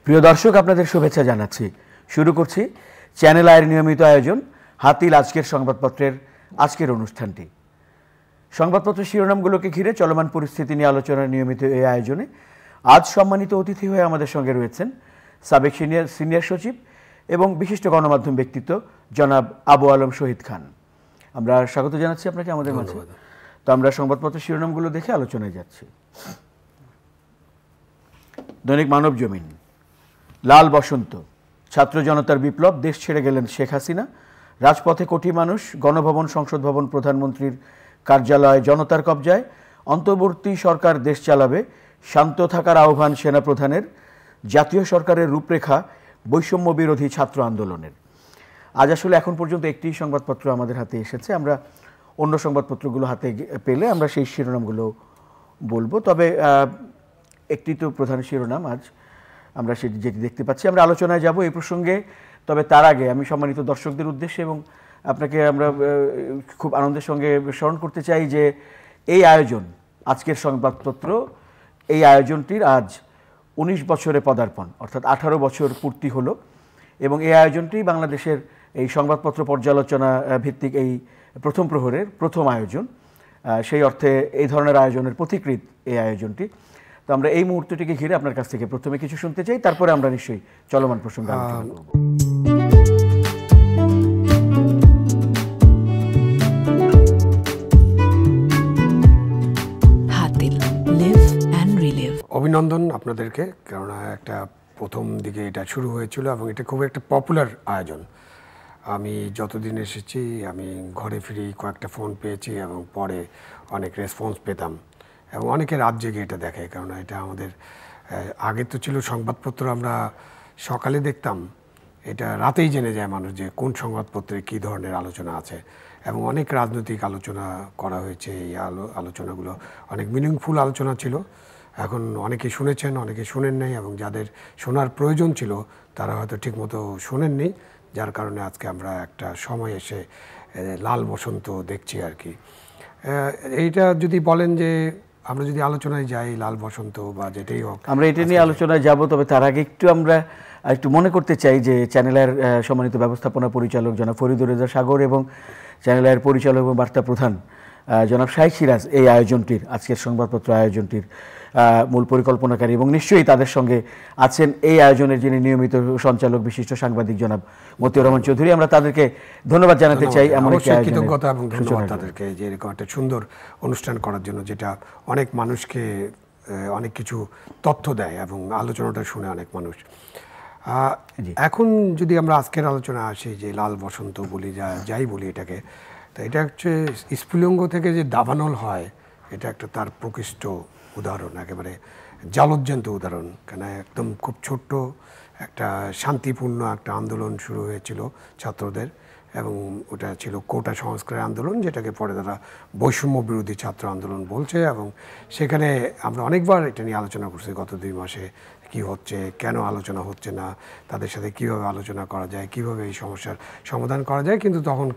প্রিয় দর্শক, আপনাদের শুভেচ্ছা জানাচ্ছি। শুরু করছি চ্যানেল আইয়ের নিয়মিত আয়োজন হাতিল আজকের সংবাদপত্রের আজকের অনুষ্ঠানটি। সংবাদপত্রের শিরোনামগুলোকে ঘিরে চলমান পরিস্থিতি নিয়ে আলোচনার নিয়মিত এই আয়োজনে আজ সম্মানিত অতিথি হয়ে আমাদের সঙ্গে রয়েছেন সাবেক সিনিয়র সচিব এবং বিশিষ্ট গণমাধ্যম ব্যক্তিত্ব জনাব আবু আলম শহীদ খান। আমরা স্বাগত জানাচ্ছি আপনাকে আমাদের মাঝে। তো আমরা সংবাদপত্রের শিরোনামগুলো দেখে আলোচনায় যাচ্ছি। দৈনিক মানব জমিন, লাল বসন্ত, ছাত্র জনতার বিপ্লব, দেশ ছেড়ে গেলেন শেখ হাসিনা, রাজপথে কোটি মানুষ, গণভবন, সংসদ ভবন, প্রধানমন্ত্রীর কার্যালয় জনতার কবজায়, অন্তর্বর্তী সরকার দেশ চালাবে, শান্ত থাকার আহ্বান সেনাপ্রধানের, জাতীয় সরকারের রূপরেখা বৈষম্য বিরোধী ছাত্র আন্দোলনের। আজ আসলে এখন পর্যন্ত একটি সংবাদপত্র আমাদের হাতে এসেছে। আমরা অন্য সংবাদপত্রগুলো হাতে পেলে আমরা সেই শিরোনামগুলো বলবো। তবে একটি তো প্রধান শিরোনাম আজ আমরা যেটি দেখতে পাচ্ছি। আমরা আলোচনায় যাব এই প্রসঙ্গে। তবে তার আগে আমি সম্মানিত দর্শকদের উদ্দেশ্যে এবং আপনাকে আমরা খুব আনন্দের সঙ্গে স্মরণ করতে চাই যে এই আয়োজন, আজকের সংবাদপত্র, এই আয়োজনটির আজ 19 বছরে পদার্পণ, অর্থাৎ 18 বছর পূর্তি হলো। এবং এই আয়োজনটি বাংলাদেশের এই সংবাদপত্র পর্যালোচনা ভিত্তিক এই প্রথম প্রহরের প্রথম আয়োজন। সেই অর্থে এই ধরনের আয়োজনের পথিকৃৎ এই আয়োজনটি। তো আমরা এই মুহূর্তটিকে ঘিরে আপনার কাছ থেকে প্রথমে কিছু শুনতে চাই, তারপরে আমরা নিশ্চয়ই চলমান প্রসঙ্গে আলোচনা করব। অভিনন্দন আপনাদেরকে, কেননা একটা প্রথম দিকে এটা শুরু হয়েছিল এবং এটা খুব একটা পপুলার আয়োজন। আমি যতদিন এসেছি আমি ঘরে ফিরি কয়েকটা ফোন পেয়েছি এবং পরে অনেক রেসপন্স পেতাম এবং অনেকে রাত জেগে এটা দেখে। কেননা এটা আমাদের আগে তো ছিল সংবাদপত্র আমরা সকালে দেখতাম, এটা রাতেই জেনে যায় মানুষ যে কোন সংবাদপত্রে কী ধরনের আলোচনা আছে। এবং অনেক রাজনৈতিক আলোচনা করা হয়েছে। এই আলোচনাগুলো অনেক মিনিংফুল আলোচনা ছিল। এখন অনেকে শুনেছেন, অনেকে শোনেন নাই, এবং যাদের শোনার প্রয়োজন ছিল তারা হয়তো ঠিকমতো শোনেননি, যার কারণে আজকে আমরা একটা সময় এসে লাল বসন্ত দেখছি আর কি। এইটা যদি বলেন যে আমরা যদি আলোচনায় যাই, লাল বসন্ত বা যেটাই হোক, আমরা এটা নিয়ে আলোচনায় যাব। তবে তার আগে আমরা একটু মনে করতে চাই যে চ্যানেলের সম্মানিত ব্যবস্থাপনা পরিচালক জনাব ফরিদুর রেজা সাগর এবং চ্যানেলের পরিচালক এবং বার্তা প্রধান জনাব শাইখ সিরাজ এই আয়োজনটির, আজকের সংবাদপত্র আয়োজনটির মূল পরিকল্পনাকারী, এবং নিশ্চয়ই তাদের সঙ্গে আছেন এই আয়োজনের যিনি নিয়মিত সঞ্চালক বিশিষ্ট সাংবাদিক জনাব মতিউর রহমান চৌধুরী। আমরা তাদেরকে ধন্যবাদ জানাতে চাই। কৃতজ্ঞতা এবং ধন্যবাদ তাদেরকে যে এরকম একটা সুন্দর অনুষ্ঠান করার জন্য, যেটা অনেক মানুষকে অনেক কিছু তথ্য দেয় এবং আলোচনাটা শুনে অনেক মানুষ। এখন যদি আমরা আজকের আলোচনা আসি, যে লাল বসন্ত বলি, যাই বলি এটাকে, তো এটা হচ্ছে স্ফুলিঙ্গ থেকে যে দাবানল হয়, এটা একটা তার প্রকৃষ্ট উদাহরণ, একেবারে জালজ্জান্ত উদাহরণ। কেন একদম খুব ছোট্ট একটা শান্তিপূর্ণ একটা আন্দোলন শুরু হয়েছিল ছাত্রদের, এবং ওটা ছিল কোটা সংস্কারের আন্দোলন, যেটাকে পরে তারা বৈষম্য বিরোধী ছাত্র আন্দোলন বলছে। এবং সেখানে আমরা অনেকবার এটা নিয়ে আলোচনা করছি গত 2 মাসে, কি হচ্ছে, কেন আলোচনা হচ্ছে না, তাদের সাথে কিভাবে আলোচনা করা যায়, কিভাবে এই সমস্যার সমাধান করা যায়। কিন্তু তখন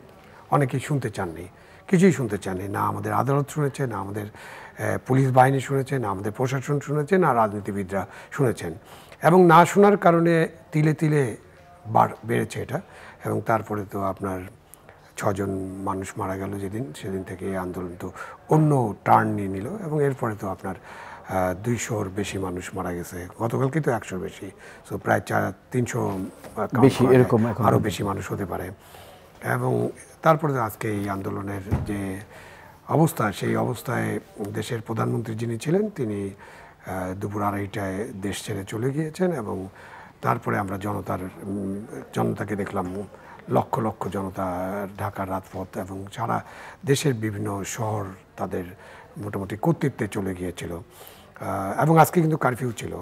অনেকেই শুনতে চাননি, কিছুই শুনতে চাননি। না আমাদের আদালত শুনেছে, না আমাদের পুলিশ বাহিনী শুনেছে, না আমাদের প্রশাসন শুনেছে, না রাজনীতিবিদরা শুনেছেন। এবং না শোনার কারণে তিলে তিলে বেড়েছে এটা। এবং তারপরে তো আপনার 6 জন মানুষ মারা গেল সেদিন থেকে এই আন্দোলন তো অন্য টার্ন নিয়ে নিল। এবং এরপরে তো আপনার 200-র বেশি মানুষ মারা গেছে, গতকালকে তো 100-র বেশি, সো প্রায় 300 বেশি, এরকম আরও বেশি মানুষ হতে পারে। এবং তারপরে আজকে এই আন্দোলনের যে অবস্থা, সেই অবস্থায় দেশের প্রধানমন্ত্রী যিনি ছিলেন, তিনি দুপুর 2:30টায় দেশ ছেড়ে চলে গিয়েছেন। এবং তারপরে আমরা জনতাকে দেখলাম, লক্ষ লক্ষ জনতা ঢাকার রাজপথ এবং সারা দেশের বিভিন্ন শহর তাদের মোটামুটি কর্তৃত্বে চলে গিয়েছিল। এবং আজকে কিন্তু কারফিউ ছিল।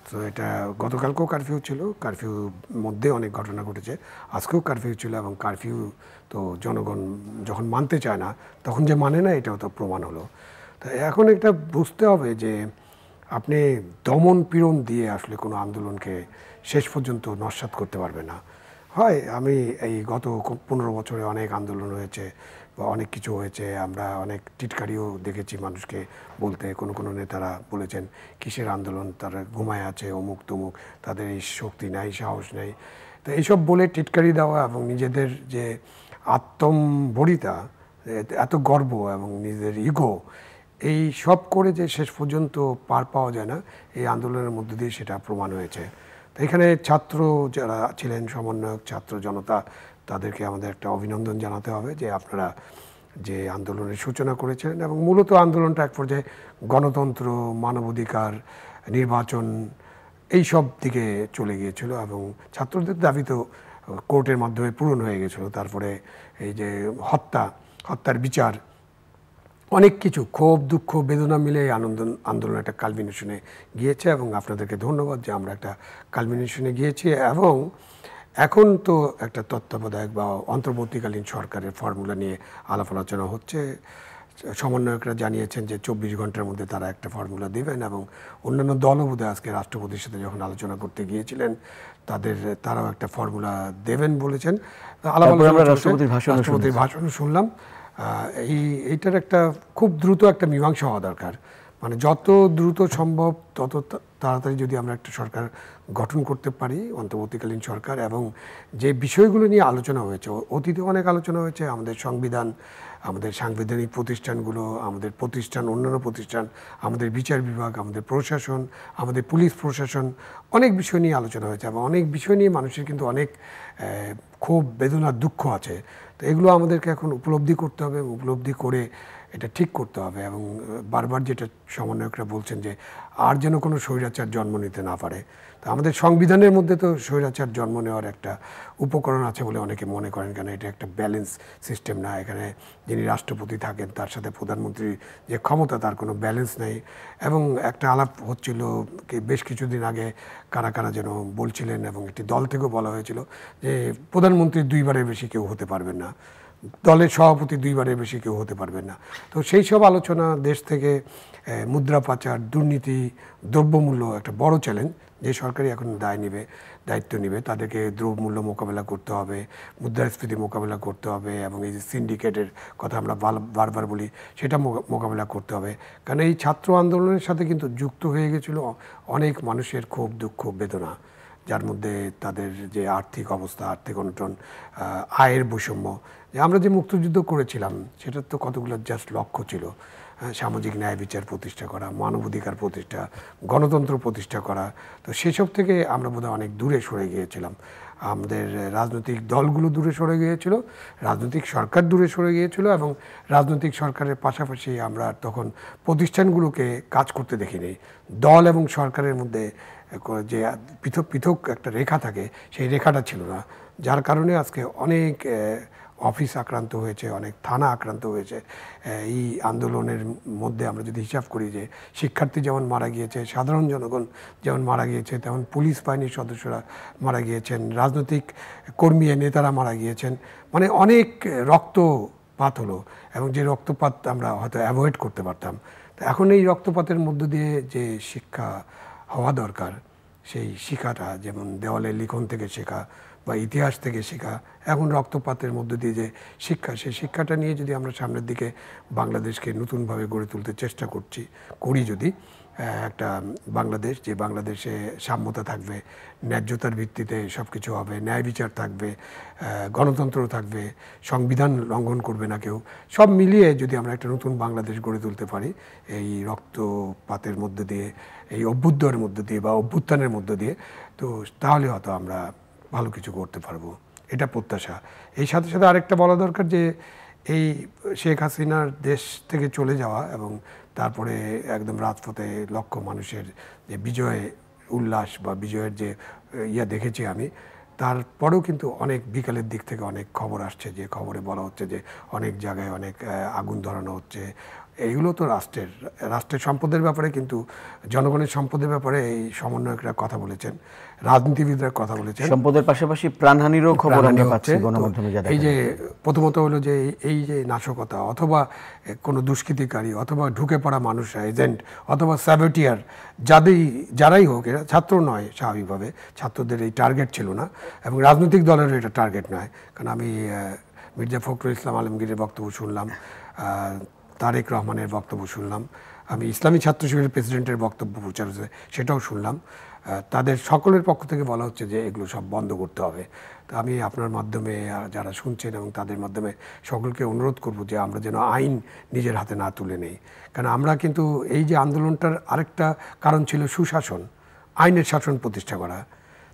তো এটা গতকালকেও কারফিউ ছিল, কারফিউর মধ্যে অনেক ঘটনা ঘটেছে, আজকেও কারফিউ ছিল। এবং কারফিউ তো জনগণ যখন মানতে চায় না, তখন যে মানে না, এটাও তো প্রমাণ হলো। তো এখন এটা বুঝতে হবে যে আপনি দমন পীড়ন দিয়ে আসলে কোনো আন্দোলনকে শেষ পর্যন্ত নস্যাৎ করতে পারবে না। হয়। আমি এই গত 15 বছরে অনেক আন্দোলন হয়েছে বা অনেক কিছু হয়েছে, আমরা অনেক টিটকারিও দেখেছি মানুষকে বলতে। কোনো নেতারা বলেছেন কিসের আন্দোলন, তারা ঘুমায় আছে, অমুক তমুক, তাদের এই শক্তি নাই, সাহস নেই। তো এইসব বলে টিটকারি দেওয়া এবং নিজেদের যে আত্মম্বরিতা, এত গর্ব এবং নিজেদের ইগো, এই সব করে যে শেষ পর্যন্ত পার পাওয়া যায় না, এই আন্দোলনের মধ্য দিয়ে সেটা প্রমাণ হয়েছে। তো এখানে ছাত্র যারা ছিলেন, সমন্বয়ক, ছাত্র জনতা, তাদেরকে আমাদের একটা অভিনন্দন জানাতে হবে যে আপনারা যে আন্দোলনের সূচনা করেছিলেন, এবং মূলত আন্দোলনটা এক পর্যায়ে গণতন্ত্র, মানবাধিকার, নির্বাচন এই সব দিকে চলে গিয়েছিল, এবং ছাত্রদের দাবি তো কোর্টের মাধ্যমে পূরণ হয়ে গেছিল। তারপরে এই যে হত্যার বিচার, অনেক কিছু, ক্ষোভ, দুঃখ, বেদনা মিলে এই আন্দোলন একটা কালমিনেশনে গিয়েছে, এবং আপনাদেরকে ধন্যবাদ যে আমরা একটা কালমিনেশনে গিয়েছি। এবং এখন তো একটা তত্ত্বাবধায়ক বা অন্তর্বর্তীকালীন সরকারের ফর্মুলা নিয়ে আলাপ আলোচনা হচ্ছে। সমন্বয়করা জানিয়েছেন যে 24 ঘন্টার মধ্যে তারা একটা ফর্মুলা দেবেন, এবং অন্যান্য দলও বোধহয় আজকে রাষ্ট্রপতির সাথে যখন আলোচনা করতে গিয়েছিলেন তারাও একটা ফর্মুলা দেবেন বলেছেন। রাষ্ট্রপতির ভাষণ শুনলাম। এইটার একটা খুব দ্রুত একটা মীমাংসা হওয়া দরকার। মানে যত দ্রুত সম্ভব তত তাড়াতাড়ি যদি আমরা একটা সরকার গঠন করতে পারি, অন্তর্বর্তীকালীন সরকার, এবং যে বিষয়গুলো নিয়ে আলোচনা হয়েছে, অতীতে অনেক আলোচনা হয়েছে, আমাদের সংবিধান, আমাদের সাংবিধানিক প্রতিষ্ঠানগুলো, আমাদের প্রতিষ্ঠান, অন্যান্য প্রতিষ্ঠান, আমাদের বিচার বিভাগ, আমাদের প্রশাসন, আমাদের পুলিশ প্রশাসন, অনেক বিষয় নিয়ে আলোচনা হয়েছে, এবং অনেক বিষয় নিয়ে মানুষের কিন্তু অনেক ক্ষোভ, বেদনা, দুঃখ আছে। তো এগুলো আমাদেরকে এখন উপলব্ধি করতে হবে, উপলব্ধি করে এটা ঠিক করতে হবে। এবং বারবার যেটা সমন্বয়করা বলছেন যে আর যেন কোনো স্বৈরাচার জন্ম নিতে না পারে। তো আমাদের সংবিধানের মধ্যে তো স্বৈরাচার জন্ম নেওয়ার একটা উপকরণ আছে বলে অনেকে মনে করেন, কেন এটা একটা ব্যালেন্স সিস্টেম না। এখানে যিনি রাষ্ট্রপতি থাকেন তার সাথে প্রধানমন্ত্রীর যে ক্ষমতা, তার কোনো ব্যালেন্স নেই। এবং একটা আলাপ হচ্ছিল বেশ কিছুদিন আগে, কারা কারা যেন বলছিলেন, এবং একটি দল থেকেও বলা হয়েছিল যে প্রধানমন্ত্রী 2 বারের বেশি কেউ হতে পারবেন না, দলের সভাপতি 2 বারের বেশি কেউ হতে পারবেন না। তো সেই সব আলোচনা, দেশ থেকে মুদ্রা পাচার, দুর্নীতি, দ্রব্যমূল্য একটা বড় চ্যালেঞ্জ। যে সরকারই এখন দায়িত্ব নেবে তাদেরকে দ্রব্যমূল্য মোকাবেলা করতে হবে, মুদ্রাস্ফীতি মোকাবেলা করতে হবে, এবং এই যে সিন্ডিকেটের কথা আমরা বারবার বলি, সেটা মোকাবেলা করতে হবে। কারণ এই ছাত্র আন্দোলনের সাথে কিন্তু যুক্ত হয়ে গেছিল অনেক মানুষের ক্ষোভ, দুঃখ, বেদনা, যার মধ্যে তাদের যে আর্থিক অবস্থা, আর্থিক অনটন, আয়ের বৈষম্য। আমরা যে মুক্তিযুদ্ধ করেছিলাম সেটার তো কতগুলো জাস্ট লক্ষ্য ছিল, সামাজিক ন্যায় বিচার প্রতিষ্ঠা করা, মানবাধিকার প্রতিষ্ঠা, গণতন্ত্র প্রতিষ্ঠা করা। তো সেসব থেকে আমরা বোধহয় অনেক দূরে সরে গিয়েছিলাম। আমাদের রাজনৈতিক দলগুলো দূরে সরে গিয়েছিল, রাজনৈতিক সরকার দূরে সরে গিয়েছিল, এবং রাজনৈতিক সরকারের পাশাপাশি আমরা তখন প্রতিষ্ঠানগুলোকে কাজ করতে দেখিনি। দল এবং সরকারের মধ্যে যে পৃথক পৃথক একটা রেখা থাকে, সেই রেখাটা ছিল না, যার কারণে আজকে অনেক অফিস আক্রান্ত হয়েছে, অনেক থানা আক্রান্ত হয়েছে। এই আন্দোলনের মধ্যে আমরা যদি হিসাব করি যে শিক্ষার্থী যেমন মারা গিয়েছে, সাধারণ জনগণ যেমন মারা গিয়েছে, তেমন পুলিশ বাহিনীর সদস্যরা মারা গিয়েছেন, রাজনৈতিক কর্মী, নেতারা মারা গিয়েছেন। মানে অনেক রক্তপাত হলো, এবং যে রক্তপাত আমরা হয়তো অ্যাভয়েড করতে পারতাম। তো এখন এই রক্তপাতের মধ্য দিয়ে যে শিক্ষা হওয়া দরকার, সেই শিক্ষাটা, যেমন দেওয়ালে লিখন থেকে শেখা বা ইতিহাস থেকে শেখা, এখন রক্তপাতের মধ্য দিয়ে যে শিক্ষা, সেই শিক্ষাটা নিয়ে যদি আমরা সামনের দিকে বাংলাদেশকে নতুনভাবে গড়ে তুলতে চেষ্টা করি, যদি একটা বাংলাদেশ, যে বাংলাদেশে সাম্যতা থাকবে, ন্যায্যতার ভিত্তিতে সব কিছু হবে, ন্যায় বিচার থাকবে, গণতন্ত্র থাকবে, সংবিধান লঙ্ঘন করবে না কেউ, সব মিলিয়ে যদি আমরা একটা নতুন বাংলাদেশ গড়ে তুলতে পারি, এই রক্তপাতের মধ্য দিয়ে, এই অভ্যুদয়ের মধ্য দিয়ে বা অভ্যুত্থানের মধ্য দিয়ে, তো তাহলে হয়তো আমরা ভালো কিছু করতে পারবো, এটা প্রত্যাশা। এই সাথে সাথে আরেকটা বলা দরকার যে এই শেখ হাসিনার দেশ থেকে চলে যাওয়া, এবং তারপরে একদম রাজপথে লক্ষ মানুষের যে বিজয় উল্লাস বা বিজয়ের যে দেখেছি আমি, তারপরেও কিন্তু অনেক বিকালের দিক থেকে অনেক খবর আসছে, যে খবরে বলা হচ্ছে যে অনেক জায়গায় অনেক আগুন ধরানো হচ্ছে, এইগুলো তো রাষ্ট্রের সম্পদের ব্যাপারে, কিন্তু জনগণের সম্পদের ব্যাপারে এই সমন্বয়করা কথা বলেছেন, রাজনীতিবিদরা কথা বলেছেন। সম্পদের পাশাপাশি প্রাণহানিরও খবর আমরা পাচ্ছি গণমাধ্যমে। এই যে প্রথমত হলো যে এই যে নাশকতা অথবা কোনো দুষ্কৃতিকারী অথবা ঢুকে পড়া মানুষরা, এজেন্ট অথবা স্যাবোটিয়ার, যারাই হোক, এরা ছাত্র নয়, স্বাভাবিকভাবে ছাত্রদের এই টার্গেট ছিল না এবং রাজনৈতিক দলেরও এটা টার্গেট নয়। কারণ আমি মির্জা ফখরুল ইসলাম আলমগীরের বক্তব্য শুনলাম, তারেক রহমানের বক্তব্য শুনলাম, আমি ইসলামী ছাত্র শিবিরের প্রেসিডেন্টের বক্তব্য প্রচার হয়েছে সেটাও শুনলাম। তাদের সকলের পক্ষ থেকে বলা হচ্ছে যে এগুলো সব বন্ধ করতে হবে। তো আমি আপনার মাধ্যমে যারা শুনছেন এবং তাদের মাধ্যমে সকলকে অনুরোধ করব যে আমরা যেন আইন নিজের হাতে না তুলে নেই। কারণ আমরা কিন্তু এই যে আন্দোলনটার আরেকটা কারণ ছিল সুশাসন, আইনের শাসন প্রতিষ্ঠা করা।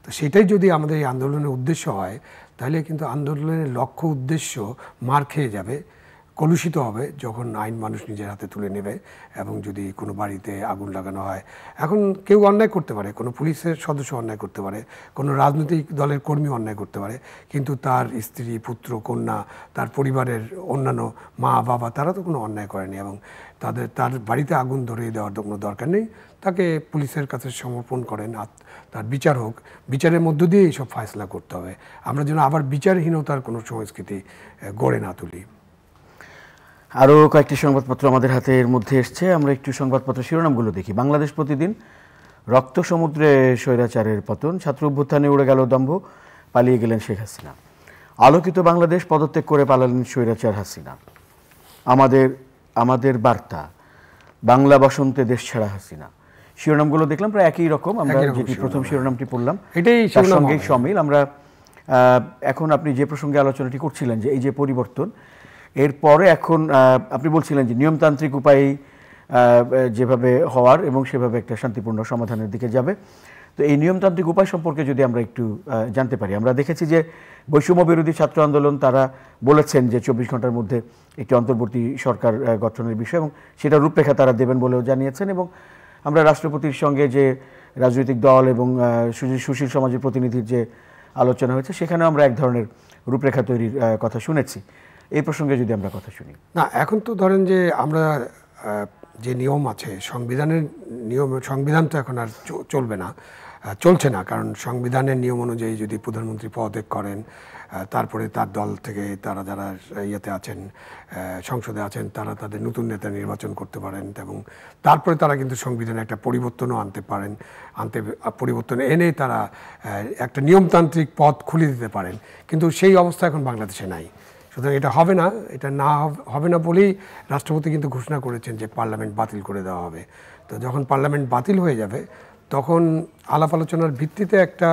তো সেটাই যদি আমাদের এই আন্দোলনের উদ্দেশ্য হয়, তাহলে কিন্তু আন্দোলনের লক্ষ্য উদ্দেশ্য মার খেয়ে যাবে, কলুষিত হবে যখন আইন মানুষ নিজের হাতে তুলে নেবে। এবং যদি কোনো বাড়িতে আগুন লাগানো হয়, এখন কেউ অন্যায় করতে পারে, কোনো পুলিশের সদস্য অন্যায় করতে পারে, কোনো রাজনৈতিক দলের কর্মী অন্যায় করতে পারে, কিন্তু তার স্ত্রী, পুত্র, কন্যা, তার পরিবারের অন্যান্য মা বাবা, তারা তো কোনো অন্যায় করেনি এবং তার বাড়িতে আগুন ধরিয়ে দেওয়ার কোনো দরকার নেই। তাকে পুলিশের কাছে সমর্পণ করেন, তার বিচার হোক, বিচারের মধ্য দিয়ে এইসব ফয়সলা করতে হবে। আমরা যেন আবার বিচারহীনতার কোনো সংস্কৃতি গড়ে না তুলি। আরও কয়েকটি সংবাদপত্র আমাদের হাতের মধ্যে এসছে, আমরা একটু সংবাদপত্র শিরোনামগুলো দেখি। বাংলাদেশ প্রতিদিন, রক্ত সমুদ্রে স্বৈরাচারের পতন, ছাত্র অভ্যুত্থানে উড়ে গেল দম্ভ, পালিয়ে গেলেন শেখ হাসিনা। আলোকিত বাংলাদেশ, পদত্যাগ করে পালালেন স্বৈরাচার হাসিনা। আমাদের বার্তা, বাংলা বসন্তে দেশ ছাড়া হাসিনা। শিরোনামগুলো দেখলাম প্রায় একই রকম। আমরা যেটি প্রথম শিরোনামটি পড়লাম তার সঙ্গেই সমিল। আমরা এখন আপনি যে প্রসঙ্গে আলোচনাটি করছিলেন যে এই যে পরিবর্তন, এরপরে এখন আপনি বলছিলেন যে নিয়মতান্ত্রিক উপায়ে যেভাবে হওয়ার এবং সেভাবে একটা শান্তিপূর্ণ সমাধানের দিকে যাবে। তো এই নিয়মতান্ত্রিক উপায় সম্পর্কে যদি আমরা একটু জানতে পারি। আমরা দেখেছি যে বৈষম্য বিরোধী ছাত্র আন্দোলন তারা বলেছেন যে 24 ঘন্টার মধ্যে একটি অন্তর্বর্তী সরকার গঠনের বিষয় এবং সেটা রূপরেখা তারা দেবেন বলেও জানিয়েছেন। এবং আমরা রাষ্ট্রপতির সঙ্গে যে রাজনৈতিক দল এবং সুশীল সমাজের প্রতিনিধির যে আলোচনা হয়েছে, সেখানেও আমরা এক ধরনের রূপরেখা তৈরির কথা শুনেছি। এই প্রসঙ্গে যদি আমরা কথা শুনি। না, এখন তো ধরেন যে আমরা যে নিয়ম আছে, সংবিধানের নিয়ম, সংবিধান তো এখন আর চলছে না। কারণ সংবিধানের নিয়ম অনুযায়ী যদি প্রধানমন্ত্রী পদত্যাগ করেন, তারপরে তার দল থেকে তারা যারা ইয়েতে আছেন, সংসদে আছেন, তারা তাদের নতুন নেতা নির্বাচন করতে পারেন এবং তারপরে তারা কিন্তু সংবিধানে একটা পরিবর্তনও পরিবর্তন এনে তারা একটা নিয়মতান্ত্রিক পথ খুলে দিতে পারেন। কিন্তু সেই অবস্থা এখন বাংলাদেশে নাই। সুতরাং এটা হবে না। এটা হবে না বলেই রাষ্ট্রপতি কিন্তু ঘোষণা করেছেন যে পার্লামেন্ট বাতিল করে দেওয়া হবে। তো যখন পার্লামেন্ট বাতিল হয়ে যাবে, তখন আলাপ আলোচনার ভিত্তিতে একটা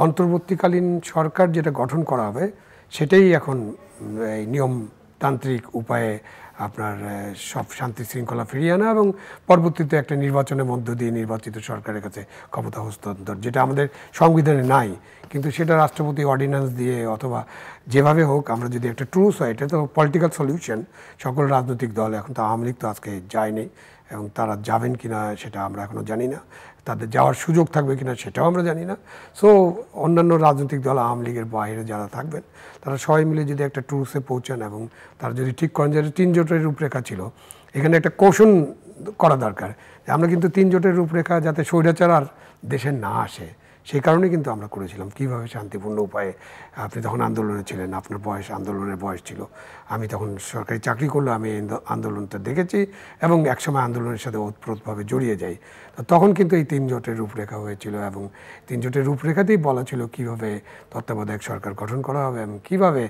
অন্তর্বর্তীকালীন সরকার যেটা গঠন করা হবে, সেটাই এখন এই নিয়মতান্ত্রিক উপায়ে আপনার সব শান্তি শৃঙ্খলা ফিরিয়ে আনা এবং পরবর্তীতে একটা নির্বাচনের মধ্য দিয়ে নির্বাচিত সরকারের কাছে ক্ষমতা হস্তান্তর, যেটা আমাদের সংবিধানে নাই। কিন্তু সেটা রাষ্ট্রপতি অর্ডিন্যান্স দিয়ে অথবা যেভাবে হোক, আমরা যদি একটা ট্রুস হয়, এটা তো পলিটিক্যাল সলিউশন। সকল রাজনৈতিক দল, এখন তো আওয়ামী লীগ তো আজকে যায়নি এবং তারা যাবেন কিনা সেটা আমরা এখনও জানি না, তাদের যাওয়ার সুযোগ থাকবে কিনা সেটাও আমরা জানি না। সো অন্যান্য রাজনৈতিক দল, আওয়ামী লীগের বাইরে যারা থাকবেন, তারা সবাই মিলে যদি একটা ট্রুসে পৌঁছান এবং তারা যদি ঠিক করেন যে 3 জোটের রূপরেখা ছিল, এখানে একটা কৌশল করা দরকার। আমরা কিন্তু 3 জোটের রূপরেখা যাতে স্বৈরাচার আর দেশে না আসে, সেই কারণে কিন্তু আমরা করেছিলাম। কীভাবে শান্তিপূর্ণ উপায়ে, আপনি তখন আন্দোলনে ছিলেন, আপনার আন্দোলনের বয়স ছিল, আমি তখন সরকারি চাকরি করলে আমি আন্দোলনটা দেখেছি এবং একসময় আন্দোলনের সাথে ওতপ্রোতভাবে জড়িয়ে যাই। তখন কিন্তু এই 3 জোটের রূপরেখা হয়েছিল এবং 3 জোটের রূপরেখাতেই বলা ছিল কীভাবে তত্ত্বাবধায়ক সরকার গঠন করা হবে এবং কীভাবে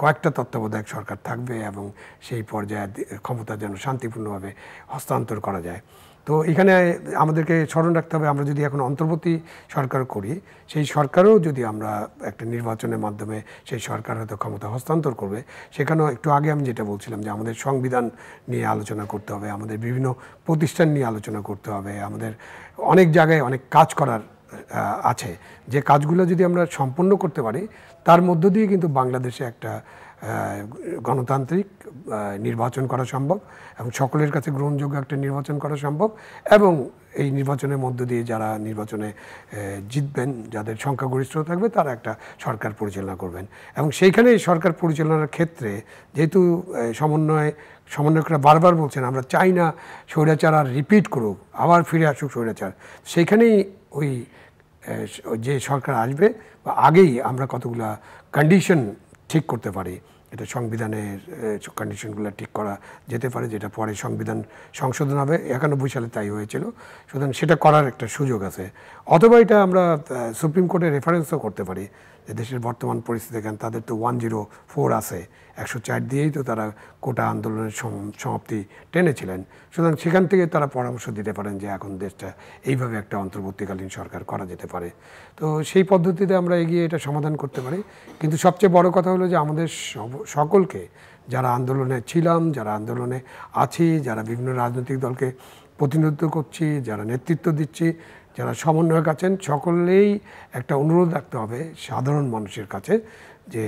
কয়েকটা তত্ত্বাবধায়ক সরকার থাকবে এবং সেই পর্যায়ে ক্ষমতা যেন শান্তিপূর্ণভাবে হস্তান্তর করা যায়। তো এখানে আমাদেরকে স্মরণ রাখতে হবে, আমরা যদি এখন অন্তর্বর্তী সরকার করি, সেই সরকারও যদি আমরা একটা নির্বাচনের মাধ্যমে সেই সরকার হয়তো ক্ষমতা হস্তান্তর করবে, সেখানেও একটু আগে আমি যেটা বলছিলাম যে আমাদের সংবিধান নিয়ে আলোচনা করতে হবে, আমাদের বিভিন্ন প্রতিষ্ঠান নিয়ে আলোচনা করতে হবে, আমাদের অনেক জায়গায় অনেক কাজ করার আছে, যে কাজগুলো যদি আমরা সম্পন্ন করতে পারি, তার মধ্য দিয়ে কিন্তু বাংলাদেশে একটা গণতান্ত্রিক নির্বাচন করা সম্ভব এবং সকলের কাছে গ্রহণযোগ্য একটা নির্বাচন করা সম্ভব, এবং এই নির্বাচনের মধ্য দিয়ে যারা নির্বাচনে জিতবেন, যাদের সংখ্যাগরিষ্ঠ থাকবে, তারা একটা সরকার পরিচালনা করবেন। এবং সেইখানে সরকার পরিচালনার ক্ষেত্রে যেহেতু সমন্বয়করা বারবার বলছেন আমরা চাই না স্বৈরাচার আর রিপিট করুক, আবার ফিরে আসুক স্বৈরাচার, সেইখানেই ওই যে সরকার আসবে বা আগেই আমরা কতগুলা কন্ডিশন ঠিক করতে পারি, এটা সংবিধানের কন্ডিশনগুলো ঠিক করা যেতে পারে, যেটা পরে সংবিধান সংশোধন হবে। 91 সালে তাই হয়েছিল, সুতরাং সেটা করার একটা সুযোগ আছে। অথবা এটা আমরা সুপ্রিম কোর্টে রেফারেন্সও করতে পারি যে দেশের বর্তমান পরিস্থিতি, কেন তাদের তো 104 আছে, 104 দিয়েই তো তারা কোটা আন্দোলনের সমাপ্তি টেনেছিলেন। সুতরাং সেখান থেকে তারা পরামর্শ দিতে পারেন যে এখন দেশটা এইভাবে একটা অন্তর্বর্তীকালীন সরকার করা যেতে পারে। তো সেই পদ্ধতিতে আমরা এগিয়ে এটা সমাধান করতে পারি। কিন্তু সবচেয়ে বড় কথা হলো যে আমাদের সকলকে, যারা আন্দোলনে ছিলাম, যারা আন্দোলনে আছি, যারা বিভিন্ন রাজনৈতিক দলকে প্রতিনিধিত্ব করছি, যারা নেতৃত্ব দিচ্ছি, যারা সমন্বয়ক আছেন, সকলেই একটা অনুরোধ রাখতে হবে সাধারণ মানুষের কাছে যে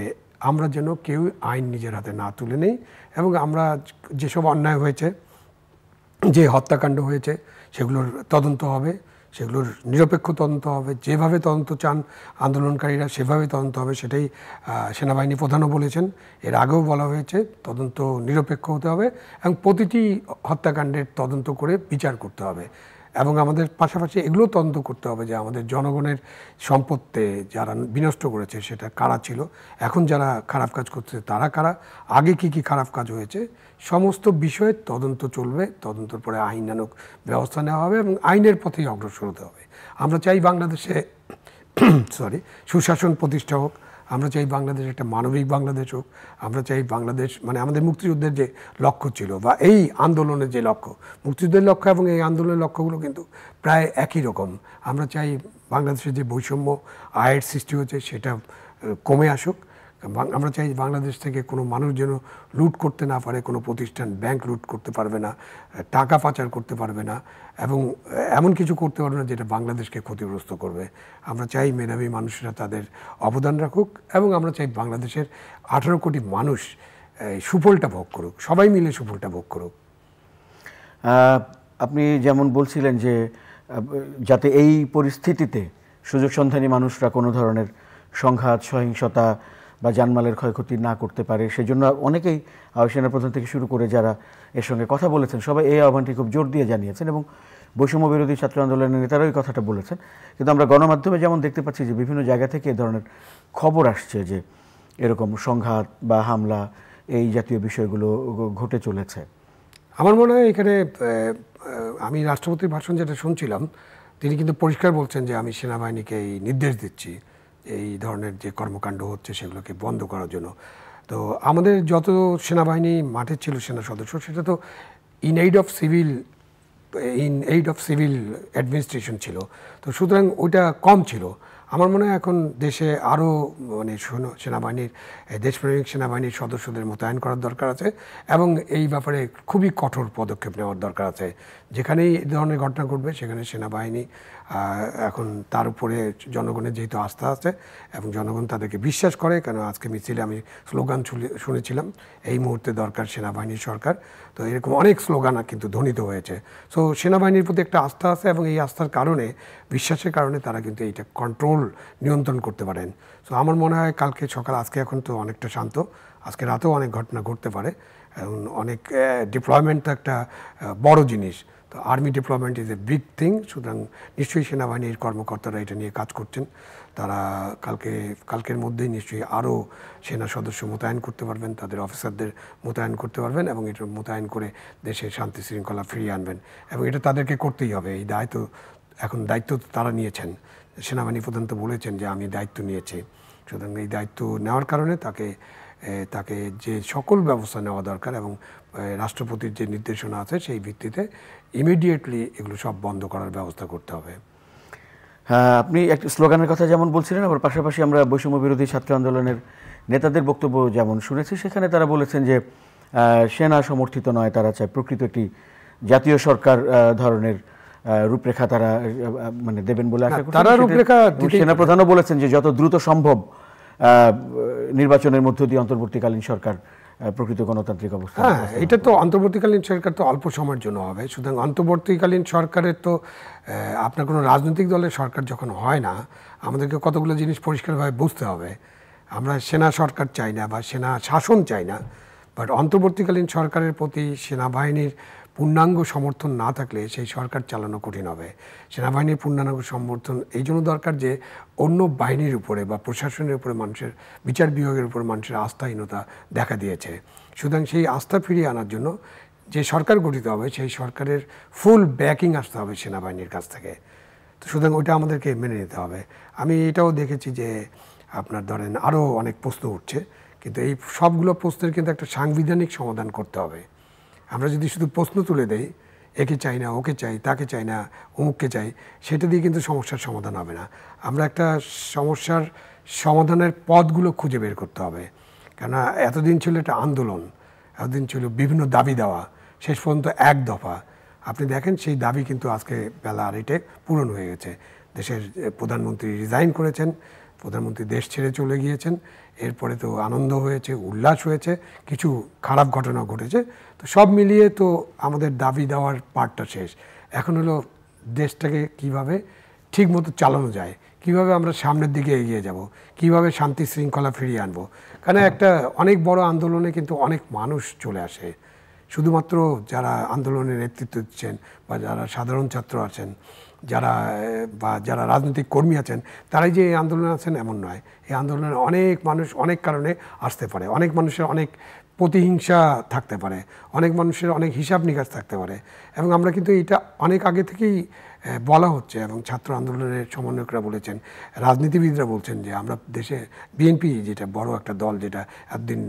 আমরা যেন কেউ আইন নিজের হাতে না তুলে নেই, এবং আমরা যেসব অন্যায় হয়েছে, যে হত্যাকাণ্ড হয়েছে, সেগুলোর তদন্ত হবে, সেগুলোর নিরপেক্ষ তদন্ত হবে, যেভাবে তদন্ত চান আন্দোলনকারীরা সেভাবে তদন্ত হবে। সেটাই সেনাবাহিনী প্রধানও বলেছেন, এর আগেও বলা হয়েছে তদন্ত নিরপেক্ষ হতে হবে এবং প্রতিটি হত্যাকাণ্ডের তদন্ত করে বিচার করতে হবে। এবং আমাদের পাশাপাশি এগুলো তদন্ত করতে হবে যে আমাদের জনগণের সম্পত্তি যারা বিনষ্ট করেছে সেটা কারা ছিল, এখন যারা খারাপ কাজ করছে তারা কারা, আগে কি কি খারাপ কাজ হয়েছে, সমস্ত বিষয়ে তদন্ত চলবে। তদন্তর পরে আইনানুগ ব্যবস্থা নেওয়া হবে এবং আইনের পথেই অগ্রসর হতে হবে। আমরা চাই বাংলাদেশে সুশাসন প্রতিষ্ঠা হোক, আমরা চাই বাংলাদেশ একটা মানবিক বাংলাদেশ হোক, আমরা চাই বাংলাদেশ মানে আমাদের মুক্তিযুদ্ধের যে লক্ষ্য ছিল বা এই আন্দোলনের যে লক্ষ্য, মুক্তিযুদ্ধের লক্ষ্য এবং এই আন্দোলনের লক্ষ্যগুলো কিন্তু প্রায় একই রকম। আমরা চাই বাংলাদেশের যে বৈষম্য আয়ের সৃষ্টি হচ্ছে সেটা কমে আসুক। আমরা চাই বাংলাদেশ থেকে কোনো মানুষ যেন লুট করতে না পারে, কোনো প্রতিষ্ঠান ব্যাংক লুট করতে পারবে না, টাকা পাচার করতে পারবে না এবং এমন কিছু করতে পারবে না যেটা বাংলাদেশকে ক্ষতিগ্রস্ত করবে। আমরা চাই মেধাবী মানুষরা তাদের অবদান রাখুক এবং আমরা চাই বাংলাদেশের 18 কোটি মানুষ সুফলটা ভোগ করুক, সবাই মিলে সুফলটা ভোগ করুক। আপনি যেমন বলছিলেন যে যাতে এই পরিস্থিতিতে সুযোগ সন্ধানী মানুষরা কোনো ধরনের সংঘাত, সহিংসতা বা জানমালের ক্ষয়ক্ষতি না করতে পারে, সেজন্য অনেকেই সেনাপ্রধান থেকে শুরু করে যারা এর সঙ্গে কথা বলেছেন সবাই এই আহ্বানটি খুব জোর দিয়ে জানিয়েছেন এবং বৈষম্য বিরোধী ছাত্র আন্দোলনের নেতারাও এই কথাটা বলেছেন। কিন্তু আমরা গণমাধ্যমে যেমন দেখতে পাচ্ছি যে বিভিন্ন জায়গা থেকে এ ধরনের খবর আসছে যে এরকম সংঘাত বা হামলা এই জাতীয় বিষয়গুলো ঘটে চলেছে। আমার মনে হয় এখানে আমি রাষ্ট্রপতির ভাষণ যেটা শুনছিলাম, তিনি কিন্তু পরিষ্কার বলছেন যে আমি সেনাবাহিনীকে এই নির্দেশ দিচ্ছি এই ধরনের যে কর্মকাণ্ড হচ্ছে সেগুলোকে বন্ধ করার জন্য। তো আমাদের যত সেনাবাহিনী মাঠে ছিল সেনা সদস্য, সেটা তো in aid of civil administration ছিল, তো সুতরাং ওইটা কম ছিল। আমার মনে হয় এখন দেশে আরও মানে সেনাবাহিনীর দেশপ্রেমিক সেনাবাহিনীর সদস্যদের মোতায়েন করার দরকার আছে এবং এই ব্যাপারে খুবই কঠোর পদক্ষেপ নেওয়ার দরকার আছে। যেখানেই এই ধরনের ঘটনা ঘটবে সেখানে সেনাবাহিনী এখন তার উপরে জনগণের যেহেতু আস্থা আছে এবং জনগণ তাদেরকে বিশ্বাস করে, কেন আজকে মিছিলে আমি স্লোগান শুনেছিলাম, এই মুহূর্তে দরকার সেনাবাহিনীর সরকার। তো এরকম অনেক স্লোগান কিন্তু ধ্বনিত হয়েছে। সো সেনাবাহিনীর প্রতি একটা আস্থা আছে এবং এই আস্থার কারণে, বিশ্বাসের কারণে তারা কিন্তু এইটা কন্ট্রোল নিয়ন্ত্রণ করতে পারেন। সো আমার মনে হয় কালকে সকাল, আজকে এখন তো অনেকটা শান্ত, আজকে রাতেও অনেক ঘটনা ঘটতে পারে এবং অনেক ডিপ্লয়মেন্ট তো একটা বড় জিনিস। তো army deployment is a big thing. সুতরাং নিশ্চয়ই সেনাবাহিনীর কর্মকর্তারা এটা নিয়ে কাজ করছেন। তারা কালকের মধ্যেই নিশ্চয়ই আরও সেনা সদস্য মোতায়েন করতে পারবেন, তাদের অফিসারদের মোতায়েন করতে পারবেন এবং এটা মোতায়েন করে দেশের শান্তি শৃঙ্খলা ফিরিয়ে আনবেন এবং এটা তাদেরকে করতেই হবে। এই দায়িত্ব তারা নিয়েছেন। সেনাবাহিনী প্রধান তো বলেছেন যে আমি দায়িত্ব নিয়েছি। সুতরাং এই দায়িত্ব নেওয়ার কারণে তাকে যে সকল ব্যবস্থা নেওয়া দরকার এবং রাষ্ট্রপতির যে নির্দেশনা আছে সেই ভিত্তিতে ইমিডিয়েটলি এগুলো সব বন্ধ করার ব্যবস্থা করতে হবে। হ্যাঁ, আপনি একটি স্লোগানের কথা যেমন বলছিলেন, আবার পাশাপাশি আমরা বৈষম্য বিরোধী ছাত্র আন্দোলনের নেতাদের বক্তব্য যেমন শুনেছি, সেখানে তারা বলেছেন যে সেনা সমর্থিত নয়, তারা চায় প্রকৃত একটি জাতীয় সরকার ধরনের রূপরেখা তারা মানে দেবেন বলে আশা করছেন। সেনাপ্রধানও বলেছেন যে যত দ্রুত সম্ভব নির্বাচনের মধ্য দিয়ে অন্তর্বর্তীকালীন সরকার প্রকৃত গণতান্ত্রিক অবস্থা? হ্যাঁ, এটা তো অন্তর্বর্তীকালীন সরকার তো অল্প সময়ের জন্য হবে। সুতরাং অন্তর্বর্তীকালীন সরকারের তো আপনার কোনো রাজনৈতিক দলের সরকার যখন হয় না, আমাদেরকে কতগুলো জিনিস পরিষ্কারভাবে বুঝতে হবে। আমরা সেনা সরকার চাই না বা সেনা শাসন চাই না, বাট অন্তর্বর্তীকালীন সরকারের প্রতি সেনাবাহিনীর পূর্ণাঙ্গ সমর্থন না থাকলে সেই সরকার চালানো কঠিন হবে। সেনাবাহিনীর পূর্ণাঙ্গ সমর্থন এই জন্য দরকার যে অন্য বাহিনীর উপরে বা প্রশাসনের উপরে মানুষের, বিচার বিভাগের উপরে মানুষের আস্থাহীনতা দেখা দিয়েছে। সুতরাং সেই আস্থা ফিরিয়ে আনার জন্য যে সরকার গঠিত হবে সেই সরকারের ফুল ব্যাকিং আসতে হবে সেনাবাহিনীর কাছ থেকে। তো সুতরাং ওইটা আমাদেরকে মেনে নিতে হবে। আমি এটাও দেখেছি যে আপনার ধরেন আরও অনেক প্রশ্ন উঠছে, কিন্তু এই সবগুলো প্রশ্নের কিন্তু একটা সাংবিধানিক সমাধান করতে হবে। আমরা যদি শুধু প্রশ্ন তুলে দেই, একে চাই না, ওকে চাই, তাকে চাই না, অমুককে চাই, সেটা দিয়ে কিন্তু সমস্যার সমাধান হবে না। আমরা একটা সমস্যার সমাধানের পথগুলো খুঁজে বের করতে হবে। কেননা এতদিন ছিল একটা আন্দোলন, এতদিন ছিল বিভিন্ন দাবি দেওয়া, শেষ পর্যন্ত এক দফা। আপনি দেখেন সেই দাবি কিন্তু আজকে বেলা আড়াইটে পূরণ হয়ে গেছে। দেশের প্রধানমন্ত্রী রিজাইন করেছেন, প্রধানমন্ত্রী দেশ ছেড়ে চলে গিয়েছেন। এরপরে তো আনন্দ হয়েছে, উল্লাস হয়েছে, কিছু খারাপ ঘটনা ঘটেছে। তো সব মিলিয়ে তো আমাদের দাবি দেওয়ার পার্টটা শেষ। এখন হলো দেশটাকে কিভাবে ঠিকমতো চালানো যায়, কিভাবে আমরা সামনের দিকে এগিয়ে যাব, কিভাবে শান্তি শৃঙ্খলা ফিরিয়ে আনবো। কারণ একটা অনেক বড় আন্দোলনে কিন্তু অনেক মানুষ চলে আসে। শুধুমাত্র যারা আন্দোলনের নেতৃত্ব দিচ্ছেন বা যারা সাধারণ ছাত্র আছেন, যারা রাজনৈতিক কর্মী আছেন, তারাই যে এই আন্দোলনে আছেন এমন নয়। এই আন্দোলনে অনেক মানুষ অনেক কারণে আসতে পারে। অনেক মানুষের অনেক প্রতিহিংসা থাকতে পারে, অনেক মানুষের অনেক হিসাব নিকাশ থাকতে পারে। এবং আমরা কিন্তু এটা অনেক আগে থেকেই বলা হচ্ছে, এবং ছাত্র আন্দোলনের সমন্বয়করা বলেছেন, রাজনীতিবিদরা বলছেন যে আমরা দেশে বিএনপি যেটা বড় একটা দল, যেটা এতদিন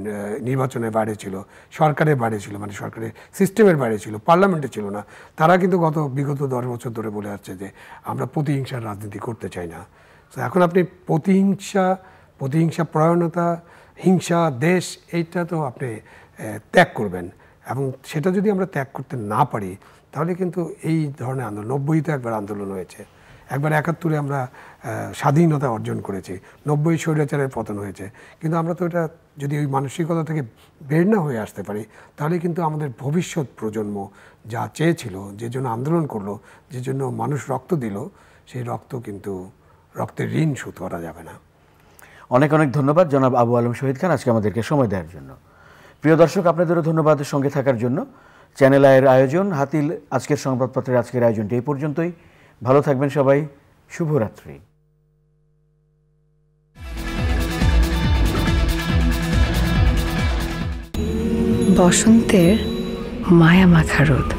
নির্বাচনের বাইরে ছিল, সরকারের বাইরে ছিল, মানে সরকারের সিস্টেমের বাইরে ছিল, পার্লামেন্টে ছিল না, তারা কিন্তু বিগত 10 বছর ধরে বলে আসছে যে আমরা প্রতিহিংসার রাজনীতি করতে চাই না। তো এখন আপনি প্রতিহিংসা প্রয়ণতা, হিংসা, দেশ, এইটা তো আপনি ত্যাগ করবেন। এবং সেটা যদি আমরা ত্যাগ করতে না পারি, তাহলে কিন্তু এই ধরনের আন্দোলন, 90-তে একবার আন্দোলন হয়েছে, একবার 71-এ আমরা স্বাধীনতা অর্জন করেছি, 90 স্বৈরাচারের পতন হয়েছে। কিন্তু আমরা তো এটা যদি ওই মানসিকতা থেকে বের না হয়ে আসতে পারি, তাহলে কিন্তু আমাদের ভবিষ্যৎ প্রজন্ম যা চেয়েছিল, যে জন্য আন্দোলন করলো, যে জন্য মানুষ রক্ত দিল, সেই রক্তের ঋণ শোধ করা যাবে না। অনেক অনেক ধন্যবাদ জনাব আবু আলম শহীদ খান আজকে আমাদেরকে সময় দেওয়ার জন্য। প্রিয় দর্শক, আপনাদেরও ধন্যবাদ সঙ্গে থাকার জন্য। চ্যানেল আয়ের আয়োজন হাতিল আজকের সংবাদপত্রের আজকের আয়োজনটি এই পর্যন্তই। ভালো থাকবেন সবাই। শুভরাত্রি। বসন্তের মায়া মাখা রোদ,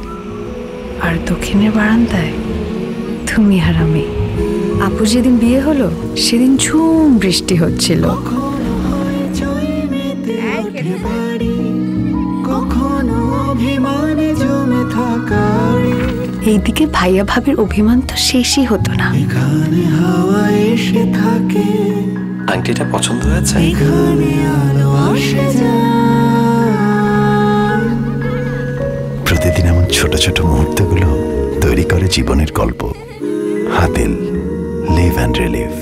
আর দক্ষিণের বারান্দায় তুমি আর আমি। আপু যেদিন বিয়ে হলো সেদিন ঝুম বৃষ্টি হচ্ছিল। এইদিকে ভাইয়া ভাবির অভিমান তো শেষই হতো না। আংটিটা পছন্দ হয়েছে? প্রতিদিন এমন ছোট ছোট মুহূর্তগুলো তৈরি করে জীবনের গল্প। Hatil, live and relieve.